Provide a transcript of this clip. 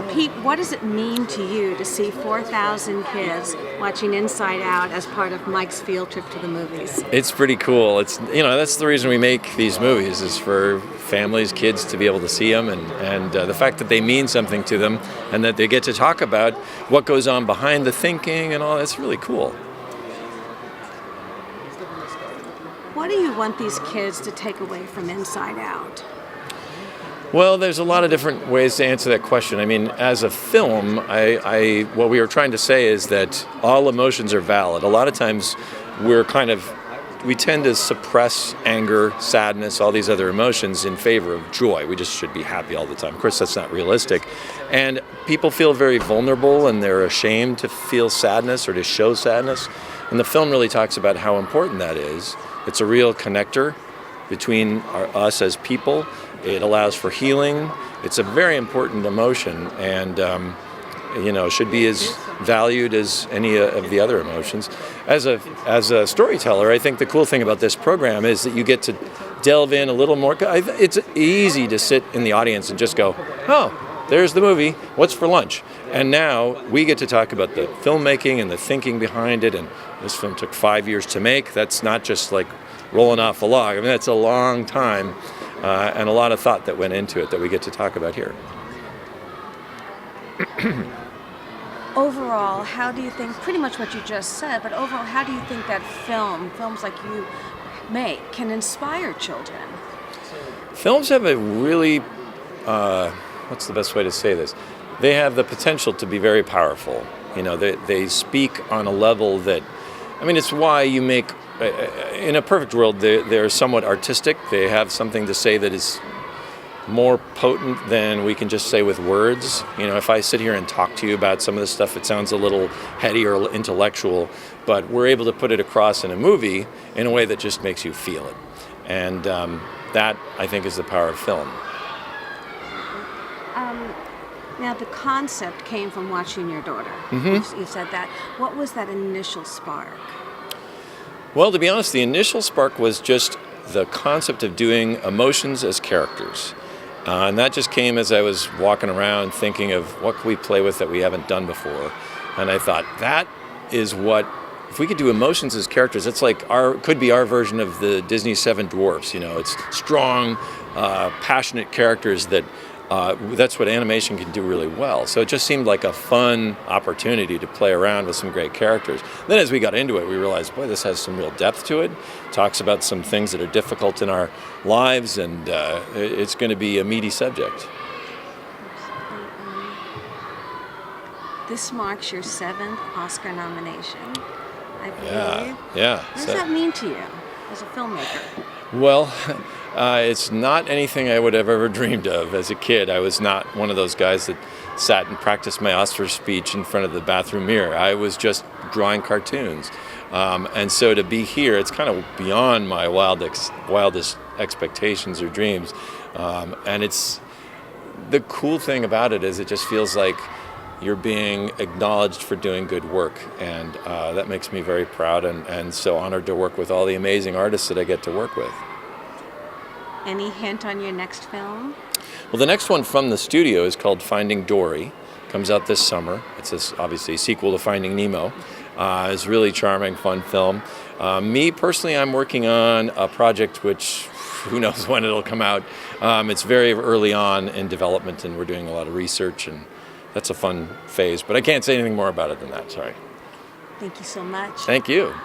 Pete, what does it mean to you to see 4,000 kids watching Inside Out as part of Mike's field trip to the movies? It's pretty cool. That's the reason we make these movies, is for families, kids to be able to see them, and the fact that they mean something to them and that they get to talk about what goes on behind the thinking and all. That's really cool. What do you want these kids to take away from Inside Out? Well, there's a lot of different ways to answer that question. I mean, as a film, what we were trying to say is that all emotions are valid. A lot of times we tend to suppress anger, sadness, all these other emotions in favor of joy. We just should be happy all the time. Of course, that's not realistic. And people feel very vulnerable and they're ashamed to feel sadness or to show sadness. And the film really talks about how important that is. It's a real connector between us as people. It allows for healing. It's a very important emotion, and should be as valued as any of the other emotions. As a storyteller, I think the cool thing about this program is that you get to delve in a little more. It's easy to sit in the audience and just go, "Oh, there's the movie. What's for lunch?" And now we get to talk about the filmmaking and the thinking behind it. And this film took 5 years to make. That's not just like rolling off a log. I mean, that's a long time. And a lot of thought that went into it that we get to talk about here. Overall, how do you think, pretty much what you just said, but overall, how do you think that films like you make, can inspire children? Films have a really, what's the best way to say this? They have the potential to be very powerful. They speak on a level that, it's why you make, in a perfect world, they're somewhat artistic. They have something to say that is more potent than we can just say with words. If I sit here and talk to you about some of this stuff, it sounds a little heady or intellectual, but we're able to put it across in a movie in a way that just makes you feel it. And that, I think, is the power of film. Now, the concept came from watching your daughter. Mm-hmm. You said that. What was that initial spark? Well, to be honest, the initial spark was just the concept of doing emotions as characters. And that just came as I was walking around thinking of what can we play with that we haven't done before. And I thought, that is what, if we could do emotions as characters, it's like could be our version of the Disney Seven Dwarfs. It's strong, passionate characters that's what animation can do really well. So it just seemed like a fun opportunity to play around with some great characters. Then as we got into it, we realized, boy, this has some real depth to it. Talks about some things that are difficult in our lives, and it's going to be a meaty subject. This marks your 7th Oscar nomination, I believe. Yeah. What does that mean to you as a filmmaker? Well, it's not anything I would have ever dreamed of as a kid. I was not one of those guys that sat and practiced my Oscar speech in front of the bathroom mirror. I was just drawing cartoons. And so to be here, it's kind of beyond my wildest expectations or dreams. And it's the cool thing about it is it just feels like you're being acknowledged for doing good work. And that makes me very proud and so honored to work with all the amazing artists that I get to work with. Any hint on your next film? Well, the next one from the studio is called Finding Dory. Comes out this summer. It's obviously a sequel to Finding Nemo. It's a really charming, fun film. Me, personally, I'm working on a project which, who knows when it'll come out. It's very early on in development, and we're doing a lot of research, and that's a fun phase. But I can't say anything more about it than that, sorry. Thank you so much. Thank you.